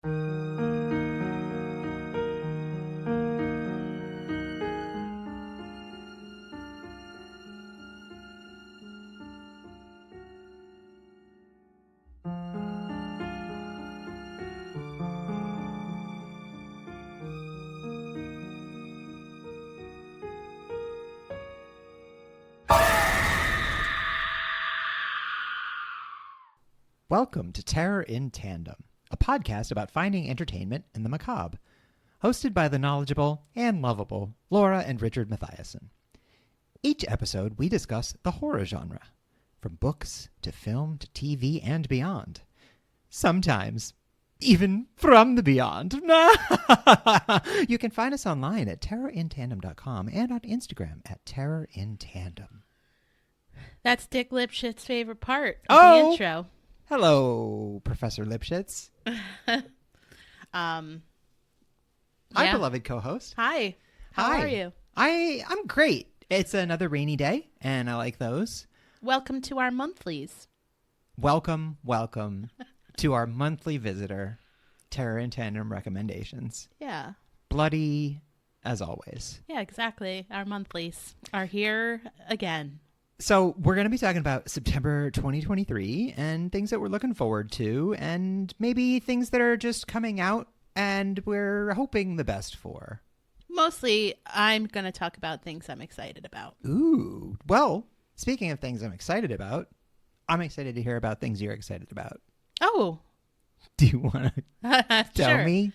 Welcome to Terror in Tandem, a podcast about finding entertainment in the macabre, hosted by the knowledgeable and lovable Laura and Richard Mathiasen. Each episode, we discuss the horror genre, from books to film to TV and beyond. Sometimes, even from the beyond. You can find us online at terrorintandem.com and on Instagram at terrorintandem. That's Dick Lipshitz's favorite part of the intro. Hello, Professor Lipschitz. Hi, beloved co-host. Hi. How are you? I'm great. It's another rainy day, and I like those. Welcome to our monthlies. Welcome to our monthly visitor, Terror in Tandem recommendations. Yeah. Bloody as always. Yeah, exactly. Our monthlies are here again. So we're going to be talking about September 2023 and things that we're looking forward to and maybe things that are just coming out and we're hoping the best for. Mostly, I'm going to talk about things I'm excited about. Ooh. Well, speaking of things I'm excited about, I'm excited to hear about things you're excited about. Oh. Do you want to tell me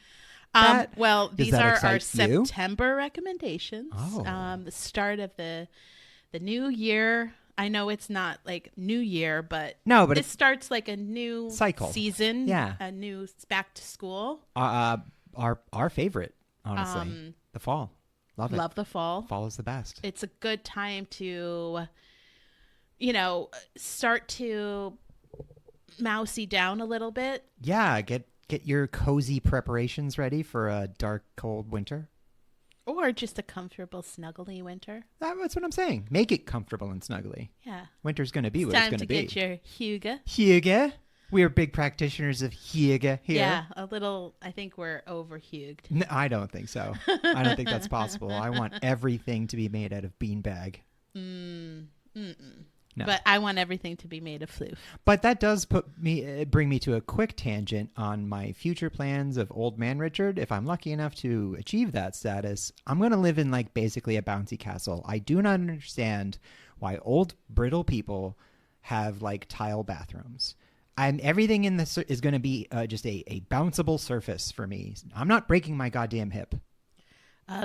that? Well, these are our you? September recommendations. Oh. The start of the new year. I know it's not like New Year, but it starts like a new cycle season. Yeah, a new back to school. Our favorite, honestly, the fall. Love the fall. Fall is the best. It's a good time to, start to mousy down a little bit. Yeah, get your cozy preparations ready for a dark, cold winter. Or just a comfortable, snuggly winter. That's what I'm saying. Make it comfortable and snuggly. Yeah. Winter's going to be what it's going to be. Time to get your hygge. Hygge. We are big practitioners of hygge here. Yeah, a little. I think we're over-hugged. No, I don't think so. I don't think that's possible. I want everything to be made out of beanbag. No. But I want everything to be made of floof. But that does bring me to a quick tangent on my future plans of Old Man Richard. If I'm lucky enough to achieve that status, I'm going to live in like basically a bouncy castle. I do not understand why old brittle people have like tile bathrooms. Everything in this is going to be just a bounceable surface for me. I'm not breaking my goddamn hip.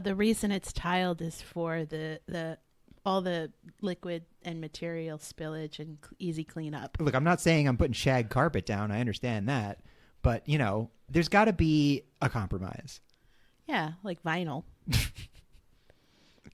The reason it's tiled is for all the liquid and material spillage and easy cleanup. Look, I'm not saying I'm putting shag carpet down. I understand that. But, there's got to be a compromise. Yeah, like vinyl.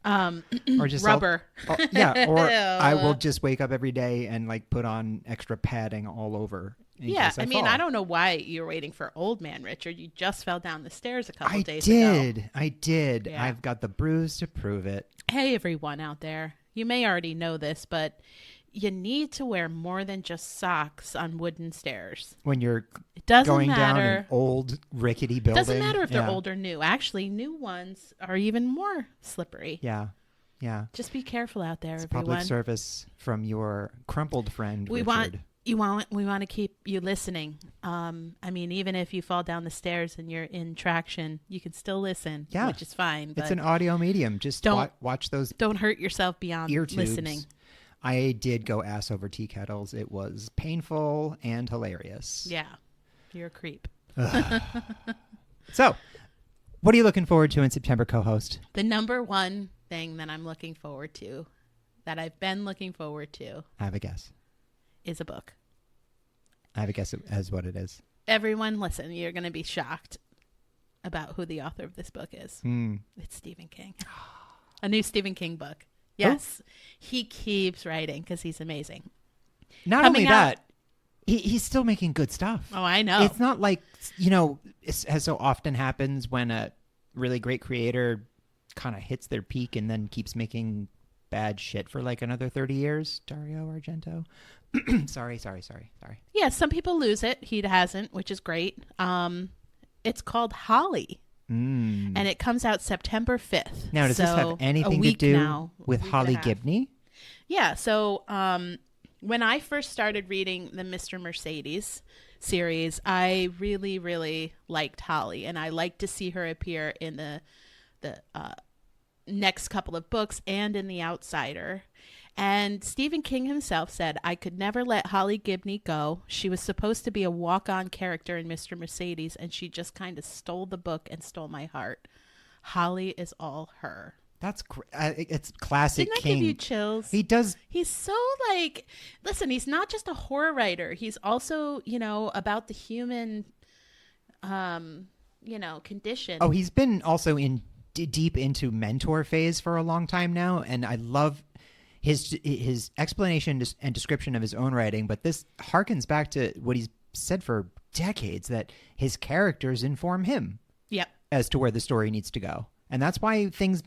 Or just rubber. Or I will just wake up every day and like put on extra padding all over. Yeah, I mean, I don't know why you're waiting for Old Man Richard. You just fell down the stairs a couple days ago. I did. Yeah. I've got the bruise to prove it. Hey, everyone out there. You may already know this, but you need to wear more than just socks on wooden stairs. When you're down an old rickety building. Doesn't matter if they're old or new. Actually, new ones are even more slippery. Yeah. Yeah. Just be careful out there, it's everyone. Public service from your crumpled friend, Richard. We want to keep you listening. I mean, even if you fall down the stairs and you're in traction, you can still listen, which is fine. It's an audio medium. Just watch those. Don't hurt yourself beyond ear tubes. Listening. I did go ass over tea kettles. It was painful and hilarious. Yeah, you're a creep. So, what are you looking forward to in September, co-host? The number one thing that I'm looking forward to, that I've been looking forward to. I have a guess. Is a book. I have a guess as what it is. Everyone, listen, you're going to be shocked about who the author of this book is. It's Stephen King. A new Stephen King book. Yes. Oh. He keeps writing because he's amazing. Not only that, he's still making good stuff. Oh, I know. It's not like, as so often happens when a really great creator kind of hits their peak and then keeps making bad shit for like another 30 years. Dario Argento. Sorry. Yeah, some people lose it. He hasn't, which is great. It's called Holly. And it comes out September 5th. Now, does this have anything to do with Holly Gibney? Yeah. So when I first started reading the Mr. Mercedes series, I really, really liked Holly. And I liked to see her appear in the next couple of books and in The Outsider. And Stephen King himself said, I could never let Holly Gibney go. She was supposed to be a walk-on character in Mr. Mercedes, and she just kind of stole the book and stole my heart. Holly is all her. That's great. It's classic Didn't that King. give you chills? He does. He's so like, listen, he's not just a horror writer. He's also, about the human, condition. Oh, he's been also in deep into mentor phase for a long time now, and I love his explanation and description of his own writing, but this harkens back to what he's said for decades, that his characters inform him as to where the story needs to go. And that's why things,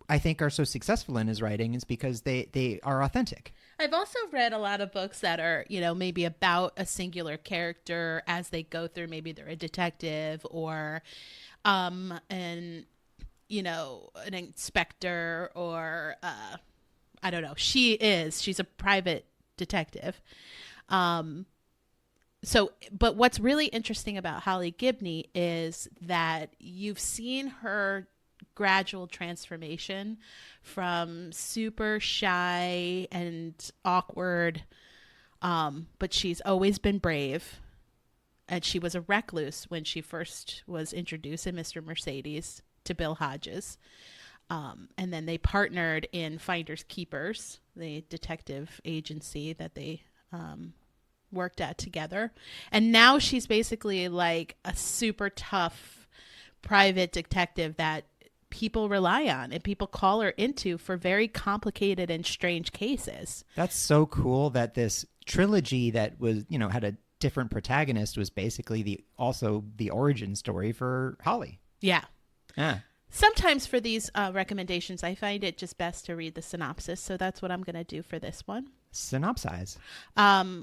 I think, are so successful in his writing, is because they are authentic. I've also read a lot of books that are, maybe about a singular character as they go through. Maybe they're a detective or an inspector or I don't know. She's a private detective. But what's really interesting about Holly Gibney is that you've seen her gradual transformation from super shy and awkward, but she's always been brave. And she was a recluse when she first was introduced in Mr. Mercedes to Bill Hodges. And then they partnered in Finders Keepers, the detective agency that they worked at together. And now she's basically like a super tough private detective that people rely on and people call her into for very complicated and strange cases. That's so cool that this trilogy that was, had a different protagonist was basically also the origin story for Holly. Yeah. Yeah. Sometimes for these recommendations, I find it just best to read the synopsis. So that's what I'm going to do for this one. Synopsize.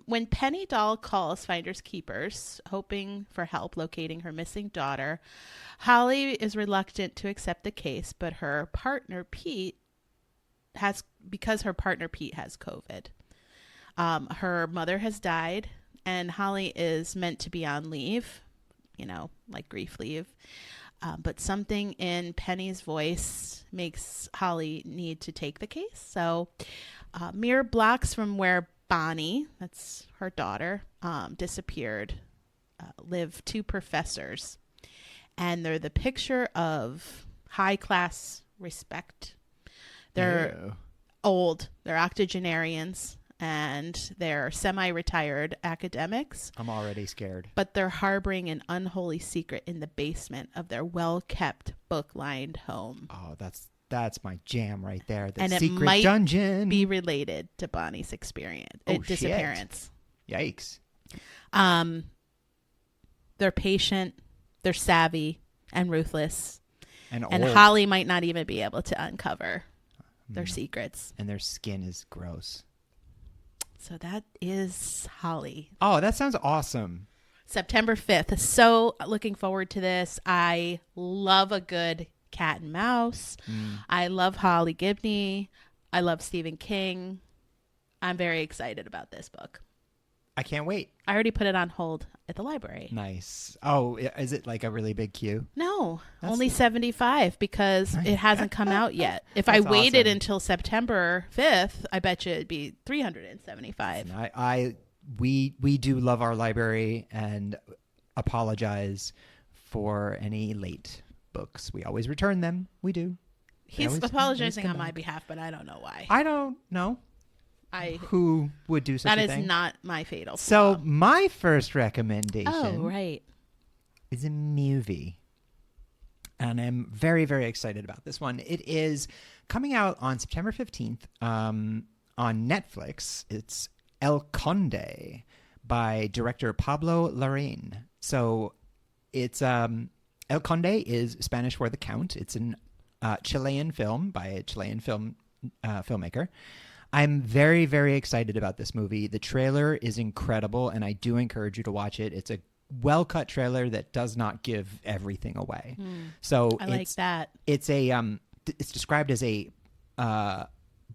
When Penny Doll calls Finders Keepers, hoping for help locating her missing daughter, Holly is reluctant to accept the case, but her partner Pete has COVID. Her mother has died, and Holly is meant to be on leave, like grief leave. But something in Penny's voice makes Holly need to take the case. So mere blocks from where Bonnie, that's her daughter, disappeared, live two professors. And they're the picture of high-class respect. They're old. They're octogenarians. And they're semi-retired academics. I'm already scared. But they're harboring an unholy secret in the basement of their well-kept, book-lined home. Oh, that's my jam right there. The and secret it might dungeon be related to Bonnie's disappearance. Yikes. They're patient, they're savvy, and ruthless. And Holly might not even be able to uncover their secrets. And their skin is gross. So that is Holly. Oh, that sounds awesome. September 5th. So looking forward to this. I love a good cat and mouse. I love Holly Gibney. I love Stephen King. I'm very excited about this book. I can't wait. I already put it on hold at the library. Nice. Oh, is it like a really big queue? No, only 75 because it hasn't come out yet. If I waited until September 5th, I bet you it'd be 375. We do love our library and apologize for any late books. We always return them. We do. He's apologizing on my behalf, but I don't know why. I don't know. Who would do such a thing? That is not my fatal flaw. So my first recommendation is a movie. And I'm very, very excited about this one. It is coming out on September 15th on Netflix. It's El Conde by director Pablo Larraín. So it's El Conde is Spanish for the Count. It's an Chilean film by a Chilean filmmaker. I'm very, very excited about this movie. The trailer is incredible, and I do encourage you to watch it. It's a well-cut trailer that does not give everything away. So I like that. It's it's described as a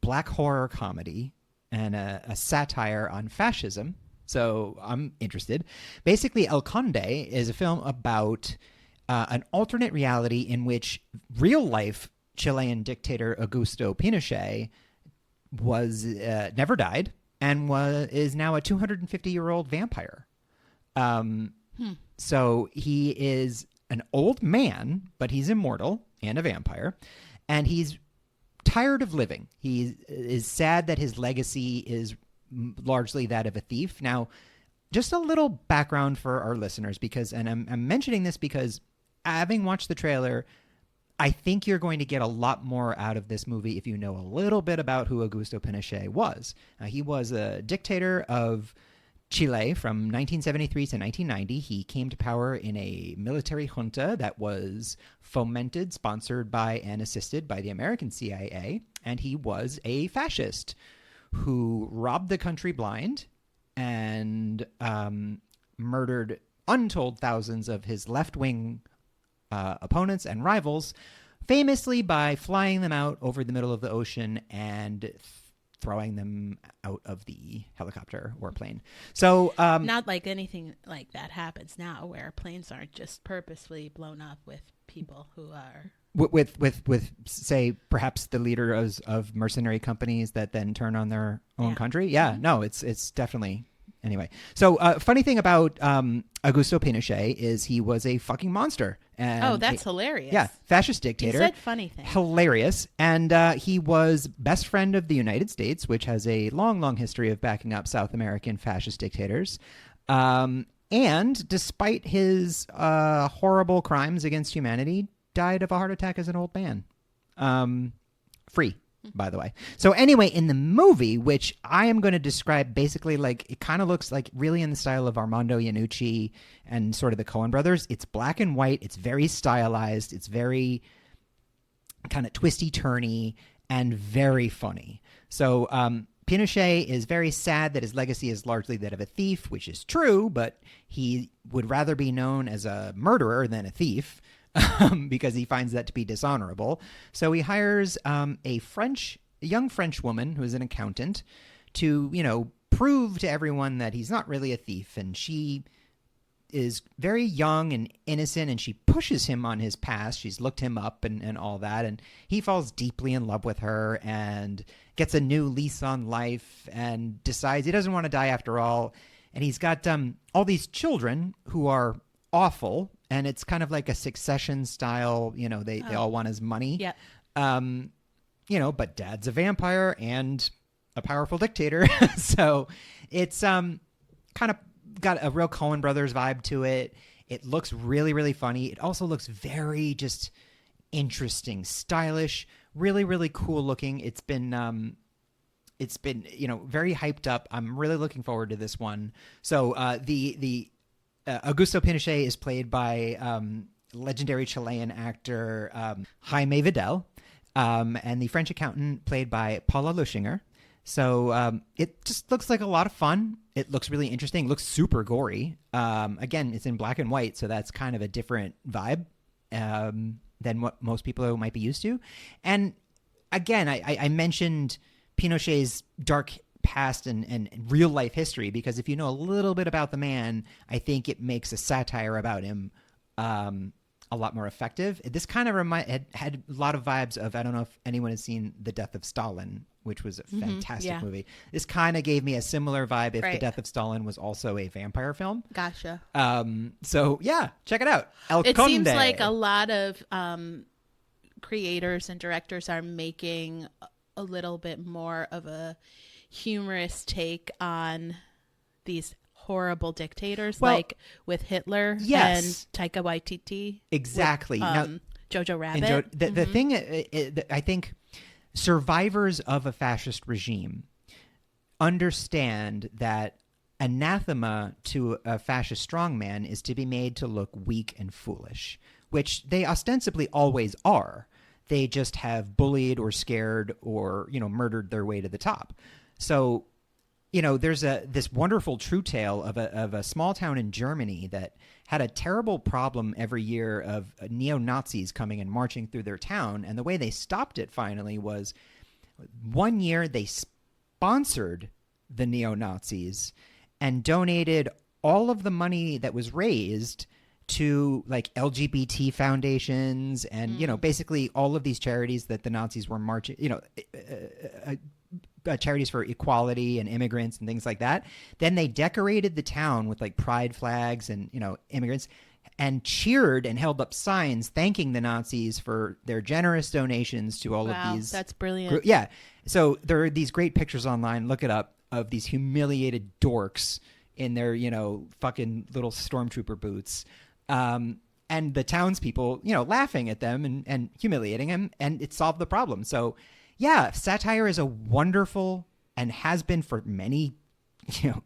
black horror comedy and a satire on fascism. So I'm interested. Basically, El Conde is a film about an alternate reality in which real-life Chilean dictator Augusto Pinochet was never died and is now a 250-year-old vampire. So he is an old man, but he's immortal and a vampire, and he's tired of living. He is sad that his legacy is largely that of a thief. Now, just a little background for our listeners, and I'm mentioning this because having watched the trailer, I think you're going to get a lot more out of this movie if you know a little bit about who Augusto Pinochet was. He was a dictator of Chile from 1973 to 1990. He came to power in a military junta that was fomented, sponsored by, and assisted by the American CIA, and he was a fascist who robbed the country blind and murdered untold thousands of his left-wing opponents and rivals, famously by flying them out over the middle of the ocean and throwing them out of the helicopter or plane. So not like anything like that happens now, where planes aren't just purposefully blown up with people who are with say perhaps the leaders of mercenary companies that then turn on their own country. Yeah, no, it's definitely. Anyway, so funny thing about Augusto Pinochet is he was a fucking monster. And that's hilarious. Yeah, fascist dictator. You said funny thing. Hilarious. And he was best friend of the United States, which has a long, long history of backing up South American fascist dictators. And despite his horrible crimes against humanity, died of a heart attack as an old man. Free, by the way. So anyway, in the movie, which I am going to describe basically like, it kind of looks like really in the style of Armando Iannucci and sort of the Coen brothers. It's black and white. It's very stylized. It's very kind of twisty-turny and very funny. So Pinochet is very sad that his legacy is largely that of a thief, which is true, but he would rather be known as a murderer than a thief. Because he finds that to be dishonorable. So he hires a young French woman who is an accountant to, prove to everyone that he's not really a thief. And she is very young and innocent, and she pushes him on his past. She's looked him up and all that. And he falls deeply in love with her and gets a new lease on life and decides he doesn't want to die after all. And he's got all these children who are awful. And it's kind of like a Succession style, they all want his money. Yeah. But dad's a vampire and a powerful dictator. So it's kind of got a real Coen Brothers vibe to it. It looks really, really funny. It also looks very just interesting, stylish, really, really cool looking. It's been very hyped up. I'm really looking forward to this one. So the Augusto Pinochet is played by legendary Chilean actor Jaime Vidal, and the French accountant played by Paula Luschinger. So it just looks like a lot of fun. It looks really interesting. It looks super gory. Again, it's in black and white, so that's kind of a different vibe than what most people might be used to. And again, I mentioned Pinochet's dark past and real life history, because if you know a little bit about the man, I think it makes a satire about him a lot more effective. This kind of had a lot of vibes of, I don't know if anyone has seen The Death of Stalin, which was a fantastic movie. This kind of gave me a similar vibe if The Death of Stalin was also a vampire film. Gotcha. So yeah, check it out. It seems like a lot of creators and directors are making a little bit more of a humorous take on these horrible dictators, like with Hitler and Taika Waititi. Exactly. With, Jojo Rabbit. The thing, I think survivors of a fascist regime understand that anathema to a fascist strongman is to be made to look weak and foolish, which they ostensibly always are. They just have bullied or scared or, murdered their way to the top. So there's this wonderful true tale of a small town in Germany that had a terrible problem every year of neo-Nazis coming and marching through their town. And the way they stopped it finally was one year they sponsored the neo-Nazis and donated all of the money that was raised to like LGBT foundations and, basically all of these charities that the Nazis were marching, charities for equality and immigrants and things like that. Then they decorated the town with like pride flags and, immigrants, and cheered and held up signs thanking the Nazis for their generous donations to all of these. That's brilliant. Yeah. So there are these great pictures online. Look it up, of these humiliated dorks in their, fucking little stormtrooper boots. And the townspeople, laughing at them and humiliating him, and it solved the problem. So, yeah, satire is a wonderful, and has been for many,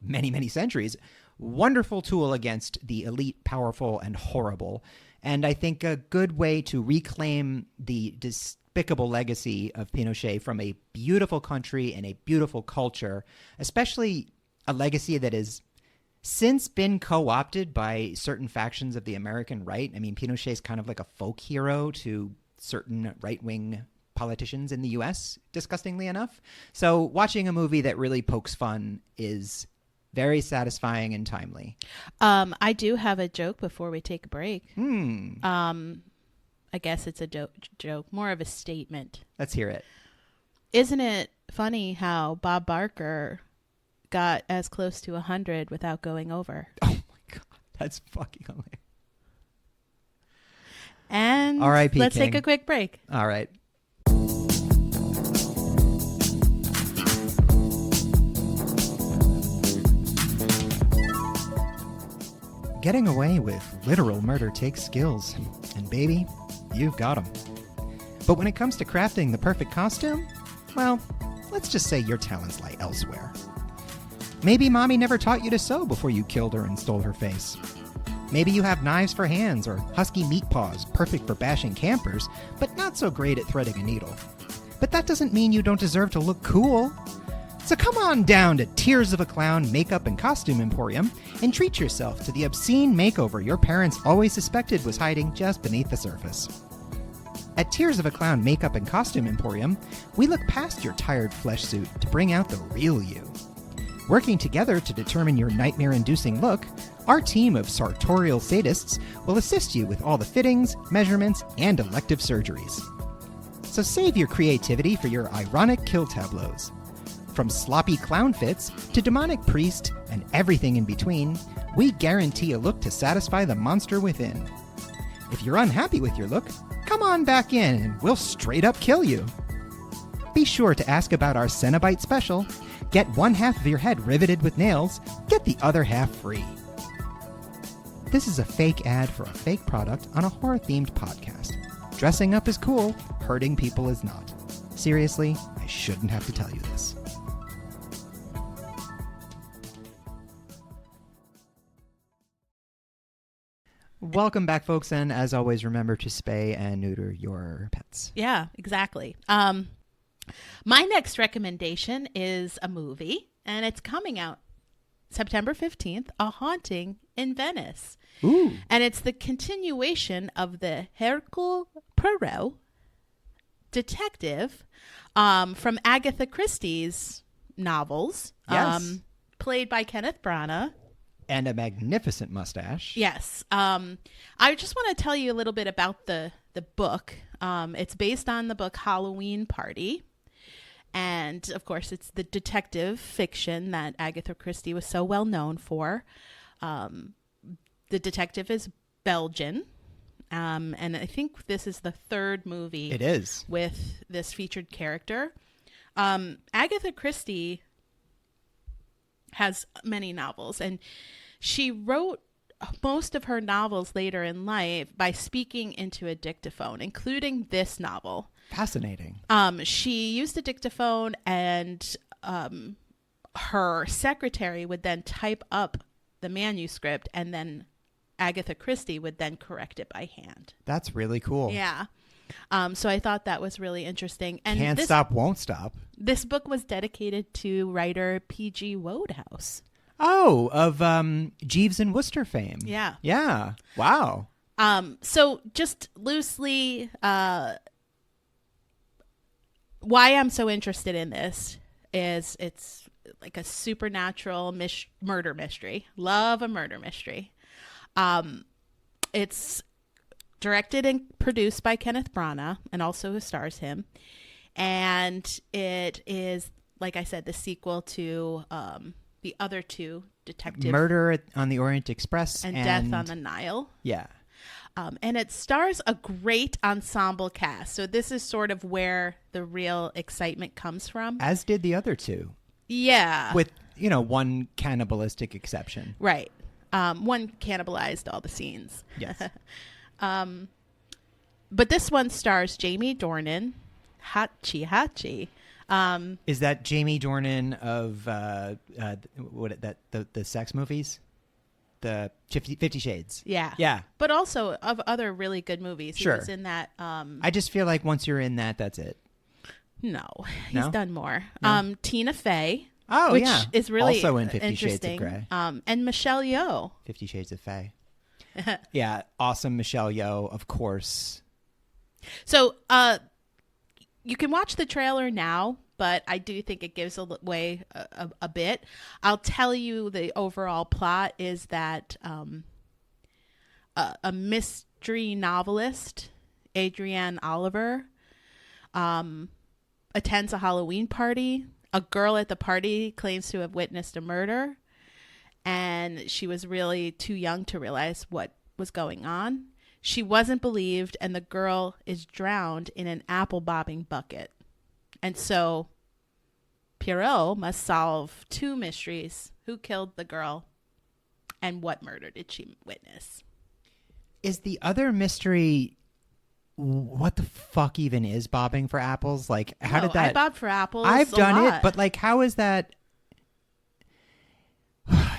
many centuries, wonderful tool against the elite, powerful, and horrible. And I think a good way to reclaim the despicable legacy of Pinochet from a beautiful country and a beautiful culture, especially a legacy that has since been co-opted by certain factions of the American right. I mean, Pinochet is kind of like a folk hero to certain right-wing politicians in the U.S., disgustingly enough. So watching a movie that really pokes fun is very satisfying and timely. I do have a joke before we take a break. I guess it's a joke, more of a statement. Let's hear it. Isn't it funny how Bob Barker got as close to 100 without going over? Oh my God, that's fucking hilarious. And R.I.P. let's King. take a quick break. All right. Getting away with literal murder takes skills, and baby, you've got them. But when it comes to crafting the perfect costume, well, let's just say your talents lie elsewhere. Maybe mommy never taught you to sew before you killed her and stole her face. Maybe you have knives for hands or husky meat paws, perfect for bashing campers, but not so great at threading a needle. But that doesn't mean you don't deserve to look cool. So come on down to Tears of a Clown Makeup and Costume Emporium and treat yourself to the obscene makeover your parents always suspected was hiding just beneath the surface. At Tears of a Clown Makeup and Costume Emporium, we look past your tired flesh suit to bring out the real you. Working together to determine your nightmare-inducing look, our team of sartorial sadists will assist you with all the fittings, measurements, and elective surgeries. So save your creativity for your ironic kill tableaus. From sloppy clown fits to demonic priest and everything in between, we guarantee a look to satisfy the monster within. If you're unhappy with your look, come on back in and we'll straight up kill you. Be sure to ask about our Cenobite special. Get one half of your head riveted with nails, get the other half free. This is a fake ad for a fake product on a horror-themed podcast. Dressing up is cool, hurting people is not. Seriously, I shouldn't have to tell you this. Welcome back, folks, and as always, remember to spay and neuter your pets. Yeah, exactly. My next recommendation is a movie, and it's coming out September 15th, A Haunting in Venice. Ooh. And it's the continuation of the Hercule Poirot detective from Agatha Christie's novels, Yes. played by Kenneth Branagh. And a magnificent mustache. Yes. I just want to tell you a little bit about the book. It's based on the book Halloween Party. And, of course, it's the detective fiction that Agatha Christie was so well known for. The detective is Belgian. And I think this is the third movie. It is. With this featured character. Agatha Christie has many novels, and she wrote most of her novels later in life by speaking into a dictaphone, including this novel. Fascinating. She used a dictaphone, and her secretary would then type up the manuscript and then Agatha Christie would then correct it by hand. That's really cool. Yeah. So I thought that was really interesting. And Can't stop, won't stop. This book was dedicated to writer P.G. Wodehouse. Oh, of Jeeves and Wooster fame. Yeah. Yeah. Wow. So just loosely, why I'm so interested in this is it's like a supernatural murder mystery. Love a murder mystery. It's directed and produced by Kenneth Branagh, and also stars him. And it is, like I said, the sequel to the other two detective Murder on the Orient Express and Death on the Nile. Yeah. And it stars a great ensemble cast. So this is sort of where the real excitement comes from. As did the other two. Yeah. With, one cannibalistic exception. Right. One cannibalized all the scenes. Yes. But this one stars Jamie Dornan, Hachi. Is that Jamie Dornan of the sex movies? The 50 Shades. Yeah. Yeah. But also of other really good movies. Sure. He was in that. I just feel like once you're in that, that's it. No, he's done more. No? Tina Fey. Oh, which yeah. is really also in 50 Shades of interesting. Grey. And Michelle Yeoh. 50 Shades of Fey. Yeah. Awesome Michelle Yeoh, of course. So you can watch the trailer now, but I do think it gives away a bit. I'll tell you the overall plot is that a mystery novelist, Adrienne Oliver, attends a Halloween party. A girl at the party claims to have witnessed a murder, and she was really too young to realize what was going on. She wasn't believed, and the girl is drowned in an apple bobbing bucket. And so Pierrot must solve two mysteries. Who killed the girl, and what murder did she witness? Is the other mystery... What the fuck even is bobbing for apples? Like, how did that... I bob for apples. I've done lot. it, but like, how is that...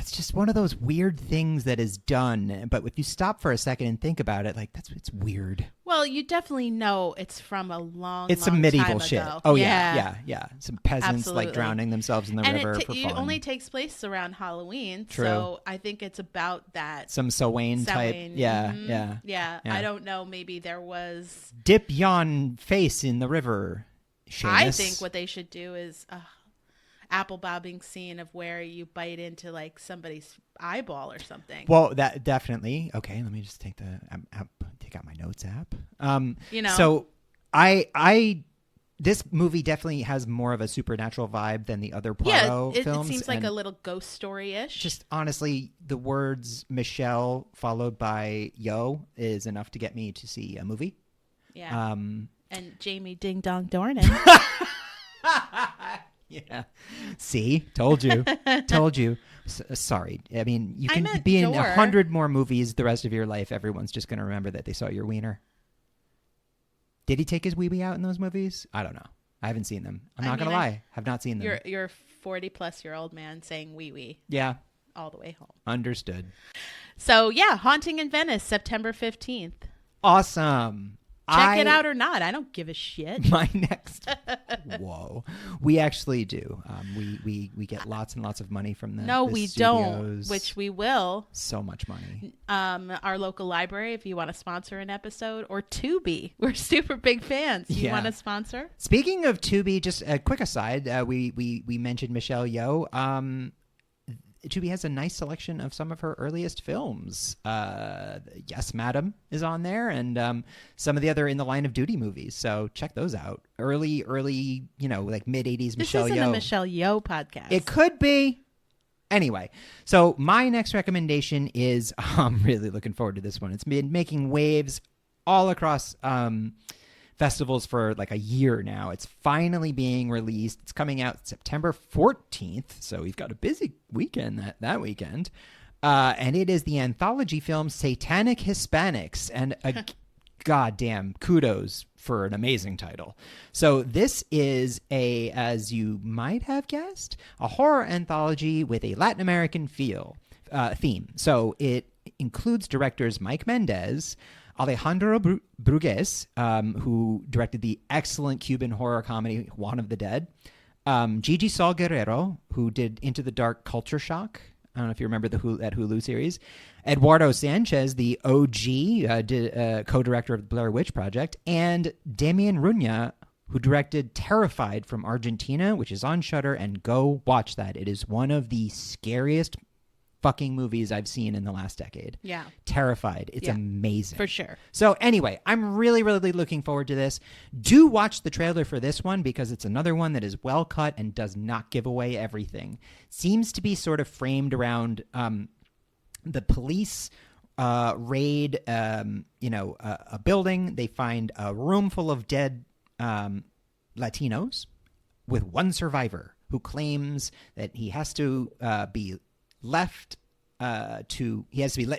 It's just one of those weird things that is done. But if you stop for a second and think about it, like, it's weird. Well, you definitely know it's from a long It's some medieval time shit. ago. Oh, yeah. Some peasants Absolutely. like drowning themselves in the river for fun. It only takes place around Halloween. True. So I think it's about that. Some Samhain type. Yeah, Mm-hmm. yeah. I don't know. Maybe there was... Dip yon face in the river, Seamus. I think what they should do is apple bobbing scene of where you bite into like somebody's eyeball or something. Well, that definitely. Okay, let me just take out my notes app. So this movie definitely has more of a supernatural vibe than the other Poirot films. It seems like a little ghost story-ish. Just honestly, the words Michelle followed by Yo is enough to get me to see a movie. Yeah. And Jamie Ding Dong Dornan. Yeah. See? Told you. Sorry. I mean, you can be in 100 more movies the rest of your life. Everyone's just going to remember that they saw your wiener. Did he take his wee-wee out in those movies? I don't know. I haven't seen them. I'm not going to lie. Have not seen them. You're a 40-plus-year-old man saying wee-wee. Yeah. All the way home. Understood. So, yeah, Haunting in Venice, September 15th. Awesome. Check it out or not. I don't give a shit. My next. Whoa. We actually do. We get lots and lots of money from the No, we studios. don't, which we will. So much money. Our local library, if you want to sponsor an episode, or Tubi. We're super big fans. You want to sponsor? Speaking of Tubi, just a quick aside. We mentioned Michelle Yeoh. Tubi has a nice selection of some of her earliest films. Yes, Madam is on there, and some of the other In the Line of Duty movies. So check those out. Early, like mid-'80s Michelle Yeoh. This isn't a Michelle Yeoh podcast. It could be. Anyway, so my next recommendation is, I'm really looking forward to this one. It's been making waves all across festivals for like a year now. It's finally being released. It's coming out September 14th, so we've got a busy weekend that weekend. And it is the anthology film Satanic Hispanics, and a goddamn kudos for an amazing title. So this is as you might have guessed, a horror anthology with a Latin American theme. So it includes directors Mike Mendez, Alejandro Brugués, who directed the excellent Cuban horror comedy Juan of the Dead, Gigi Saul Guerrero, who did Into the Dark Culture Shock. I don't know if you remember that Hulu series. Eduardo Sanchez, the OG, co-director of the Blair Witch Project, and Damian Ruña, who directed Terrified from Argentina, which is on Shudder, and go watch that. It is one of the scariest fucking movies I've seen in the last decade. Yeah. Terrified. It's amazing. For sure. So anyway, I'm really, really looking forward to this. Do watch the trailer for this one because it's another one that is well cut and does not give away everything. Seems to be sort of framed around the police raid, a building. They find a room full of dead Latinos with one survivor who claims that he has to be let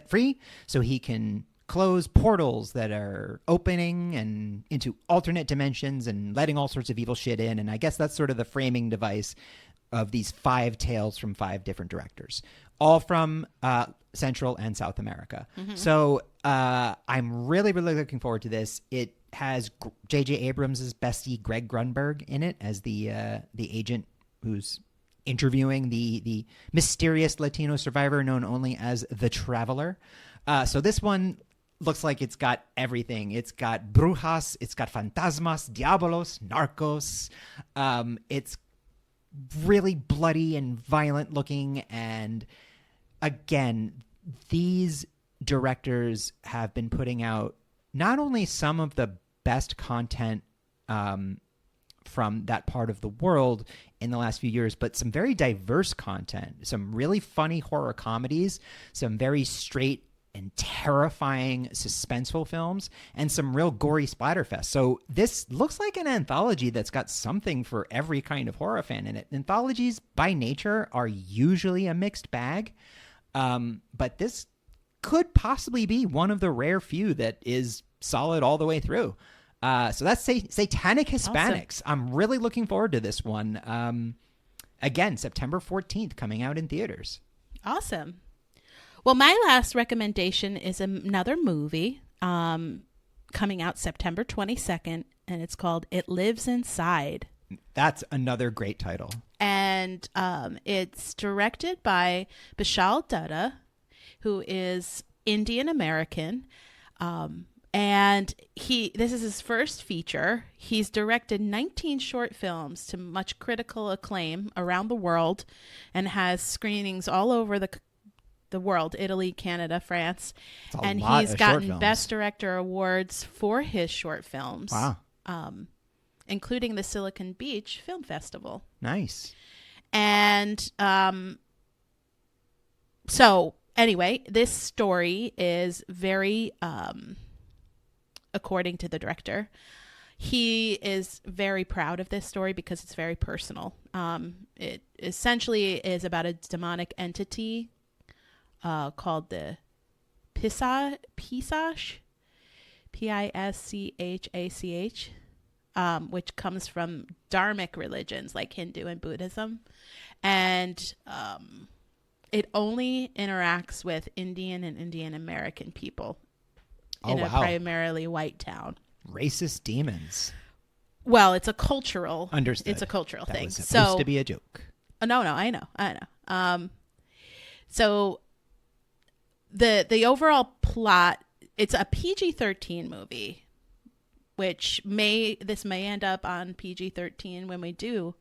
free so he can close portals that are opening and into alternate dimensions and letting all sorts of evil shit in. And I guess that's sort of the framing device of these 5 tales from 5 different directors, all from Central and South America. Mm-hmm. So I'm really, really looking forward to this. It has J.J. Abrams' bestie Greg Grunberg in it as the agent who's interviewing the mysterious Latino survivor known only as the Traveler. So this one looks like it's got everything. It's got brujas, it's got fantasmas, diabolos, narcos. It's really bloody and violent looking. And again, these directors have been putting out not only some of the best content from that part of the world in the last few years, but some very diverse content, some really funny horror comedies, some very straight and terrifying suspenseful films, and some real gory splatterfest. So this looks like an anthology that's got something for every kind of horror fan in it. Anthologies by nature are usually a mixed bag, but this could possibly be one of the rare few that is solid all the way through. So that's Satanic Hispanics. Awesome. I'm really looking forward to this one. Again, September 14th, coming out in theaters. Awesome. Well, my last recommendation is another movie coming out September 22nd, and it's called It Lives Inside. That's another great title. And it's directed by Bishal Dutta, who is Indian American. And this is his first feature. He's directed 19 short films to much critical acclaim around the world and has screenings all over the world, Italy, Canada, France. And he's gotten Best Director awards for his short films. Wow. Including the Silicon Beach Film Festival. Nice. And so anyway, this story is very... according to the director, he is very proud of this story because it's very personal. It essentially is about a demonic entity called the Pisach, Pischachach, which comes from Dharmic religions like Hindu and Buddhism. And it only interacts with Indian and Indian American people. In a primarily white town. Racist demons. Well, it's a cultural. Understood. It's a cultural that thing. Was supposed to be a joke. No, I know. So the overall plot, it's a PG-13 movie, which may end up on PG-13 when we do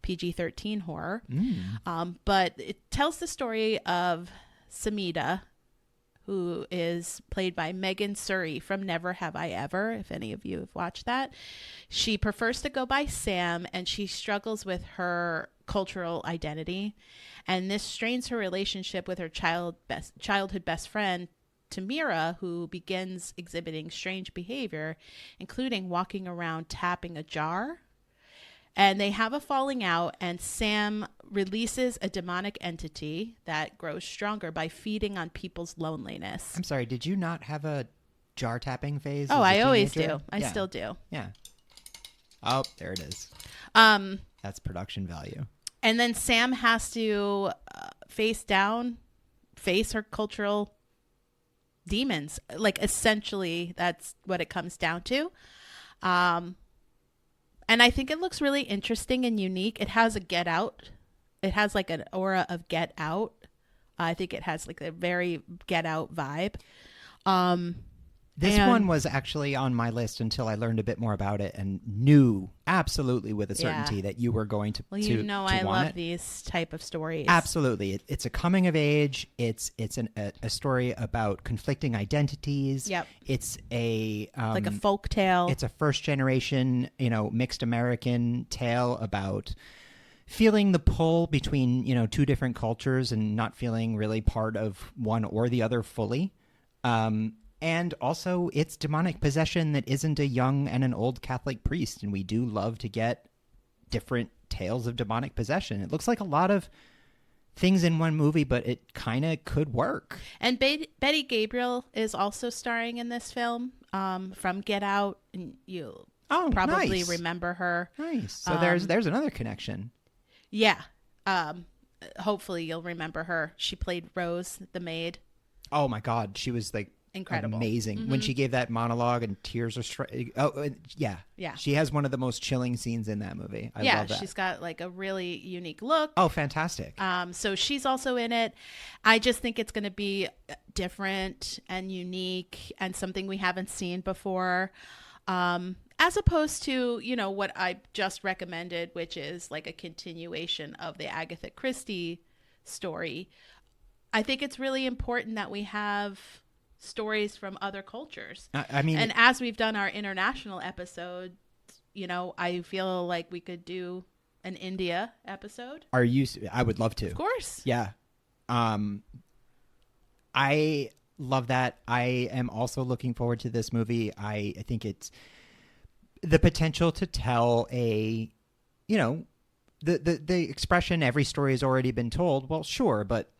PG-13 horror. But it tells the story of Samita, who is played by Megan Surrey from Never Have I Ever, if any of you have watched that. She prefers to go by Sam, and she struggles with her cultural identity. And this strains her relationship with her childhood best friend, Tamira, who begins exhibiting strange behavior, including walking around tapping a jar. And they have a falling out, and Sam releases a demonic entity that grows stronger by feeding on people's loneliness. I'm sorry, did you not have a jar tapping phase? Oh, I always do. I still do. Yeah. Oh, there it is. That's production value. And then Sam has to face her cultural demons. Like, essentially, that's what it comes down to. And I think it looks really interesting and unique. It has a Get Out. It has like an aura of Get Out. I think it has like a very Get Out vibe. This one was actually on my list until I learned a bit more about it and knew absolutely with a certainty that you were going to. Well, I love these type of stories. Absolutely, it's a coming of age. It's a story about conflicting identities. Yep. It's a like a folk tale. It's a first generation, mixed American tale about feeling the pull between two different cultures and not feeling really part of one or the other fully. And also, it's demonic possession that isn't a young and an old Catholic priest, and we do love to get different tales of demonic possession. It looks like a lot of things in one movie, but it kind of could work. And Betty Gabriel is also starring in this film from Get Out, and you'll probably remember her. Nice. So there's another connection. Yeah. Hopefully you'll remember her. She played Rose, the maid. Oh my God, she was like incredible, amazing when she gave that monologue and tears are yeah. She has one of the most chilling scenes in that movie. I love that. She's got like a really unique look. Oh, fantastic. So she's also in it. I just think it's going to be different and unique and something we haven't seen before. As opposed to, what I just recommended, which is like a continuation of the Agatha Christie story. I think it's really important that we have stories from other cultures. And as we've done our international episode, I feel like we could do an India episode. I would love to. Of course. Yeah. I love that. I am also looking forward to this movie. I think it's the potential to tell the expression every story has already been told. Well, sure, but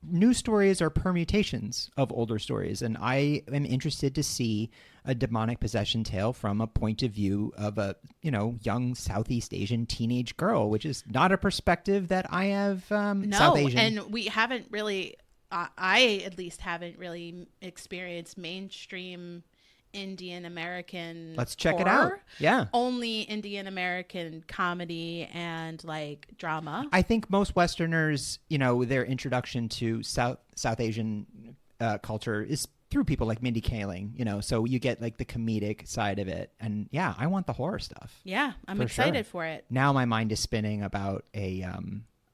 new stories are permutations of older stories, and I am interested to see a demonic possession tale from a point of view of a young Southeast Asian teenage girl, which is not a perspective that I have. South Asian, and we haven't really. I at least haven't really experienced mainstream Indian American. Let's check horror. It out. Yeah. Only Indian American comedy and like drama. I think most Westerners, their introduction to South Asian culture is through people like Mindy Kaling, so you get like the comedic side of it. And yeah, I want the horror stuff. Yeah, I'm excited for it. Now my mind is spinning about a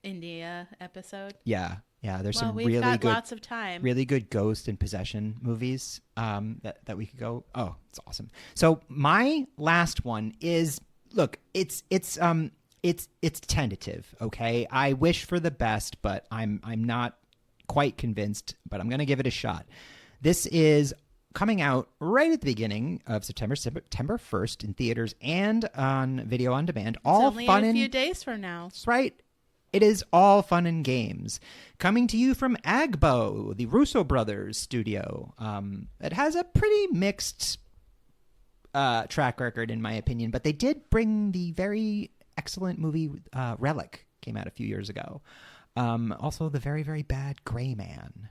India episode. Yeah. Yeah, there's some we've really got good, lots of time. Really good ghost and possession movies that we could go. Oh, it's awesome. So my last one is, look, it's tentative. Okay, I wish for the best, but I'm not quite convinced. But I'm gonna give it a shot. This is coming out right at the beginning of September 1st in theaters and on video on demand. All it's only fun in a and few days from now. That's right. It is all fun and games. Coming to you from Agbo, the Russo brothers studio. It has a pretty mixed track record, in my opinion, but they did bring the very excellent movie Relic, came out a few years ago. Also, the very, very bad Gray Man.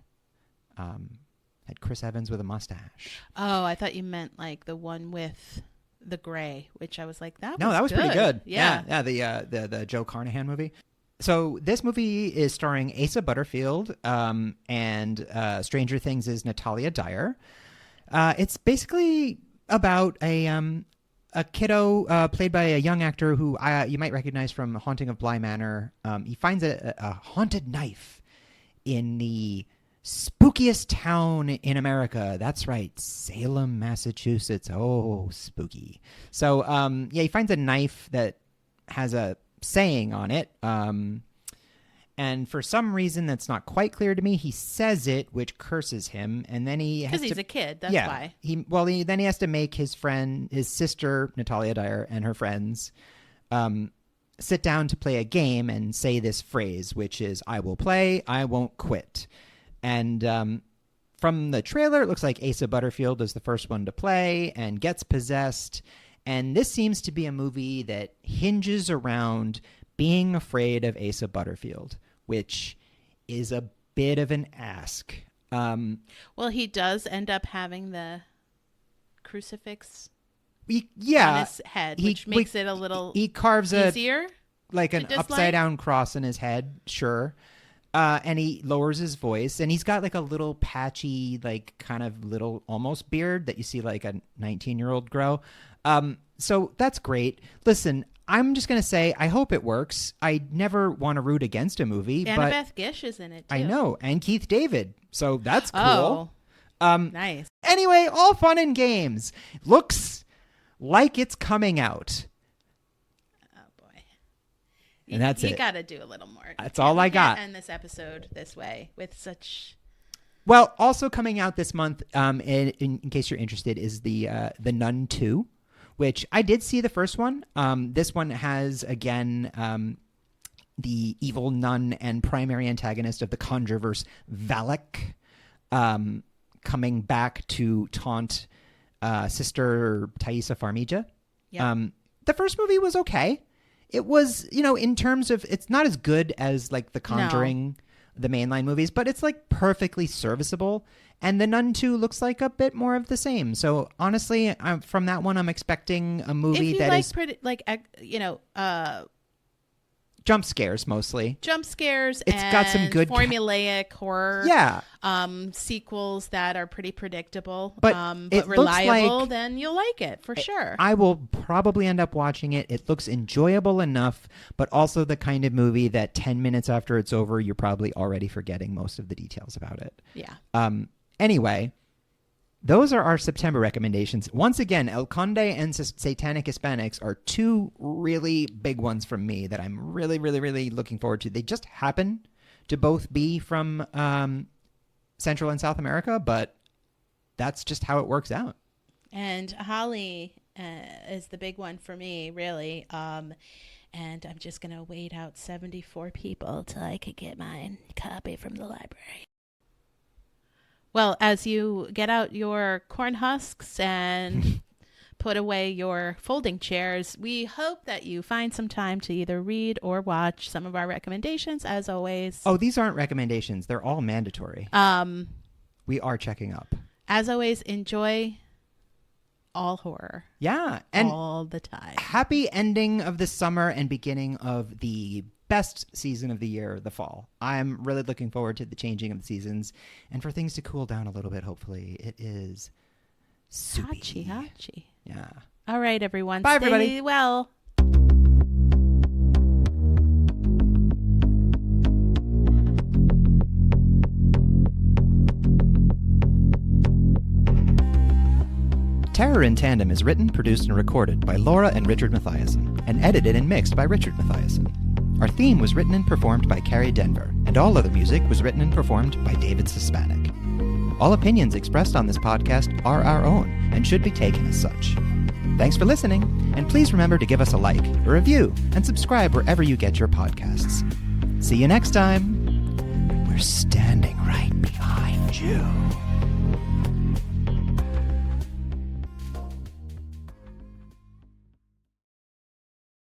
Had Chris Evans with a mustache. Oh, I thought you meant like the one with the gray, which I was like, that was pretty good. Yeah. The Joe Carnahan movie. So this movie is starring Asa Butterfield, and Stranger Things' Natalia Dyer. It's basically about a kiddo played by a young actor who you might recognize from Haunting of Bly Manor. He finds a haunted knife in the spookiest town in America. That's right, Salem, Massachusetts. Oh, spooky. So he finds a knife that has a saying on it, and for some reason that's not quite clear to me, he says it, which curses him, and then because he's a kid. That's why. Then he has to make his sister Natalia Dyer, and her friends sit down to play a game and say this phrase, which is "I will play, I won't quit." And from the trailer, it looks like Asa Butterfield is the first one to play and gets possessed. And this seems to be a movie that hinges around being afraid of Asa Butterfield, which is a bit of an ask. Well, he does end up having the crucifix on Yeah, his head, which makes it a little he carves easier. like an upside down cross in his head, sure. And he lowers his voice, and he's got like a little patchy, like kind of little almost beard that you see like a 19-year-old grow. So that's great. Listen, I'm just going to say I hope it works. I never want to root against a movie. Annabeth Gish is in it, too. I know, and Keith David. So that's Oh, cool. nice. Anyway, all fun and games. Looks like it's coming out. And that's it. You got to do a little more. That's all I got. End this episode this way with such. Well, also coming out this month, in case you're interested, is the Nun 2, which I did see the first one. This one has, again, the evil nun and primary antagonist of the Conjureverse, Valak, coming back to taunt Sister Thaisa Farmiga. Yep. The first movie was okay. It was, in terms of, it's not as good as like The Conjuring, the mainline movies, but it's like perfectly serviceable. And The Nun 2 looks like a bit more of the same. So honestly, from that one, I'm expecting a movie that is jump scares mostly. Jump scares. It's got some good formulaic horror. Yeah. Sequels that are pretty predictable, but reliable. Then you'll like it for sure. I will probably end up watching it. It looks enjoyable enough, but also the kind of movie that 10 minutes after it's over, you're probably already forgetting most of the details about it. Yeah. Anyway, those are our September recommendations. Once again, El Conde and Satanic Hispanics are two really big ones from me that I'm really, really, really looking forward to. They just happen to both be from Central and South America, but that's just how it works out. And Holly is the big one for me, really. And I'm just going to wait out 74 people till I could get my copy from the library. Well, as you get out your corn husks and put away your folding chairs, we hope that you find some time to either read or watch some of our recommendations, as always. Oh, these aren't recommendations. They're all mandatory. We are checking up. As always, enjoy all horror. Yeah. And all the time. Happy ending of the summer and beginning of the best season of the year, the fall. I'm really looking forward to the changing of the seasons and for things to cool down a little bit, hopefully. It is soupy. Hachi. Yeah. All right, everyone. Bye, Stay everybody. well. Terror in Tandem is written, produced, and recorded by Laura and Richard Mathiasen, and edited and mixed by Richard Mathiasen. Our theme was written and performed by Carrie Denver, and all other music was written and performed by David Hispanic. All opinions expressed on this podcast are our own and should be taken as such. Thanks for listening, and please remember to give us a like, a review, and subscribe wherever you get your podcasts. See you next time. We're standing right behind you.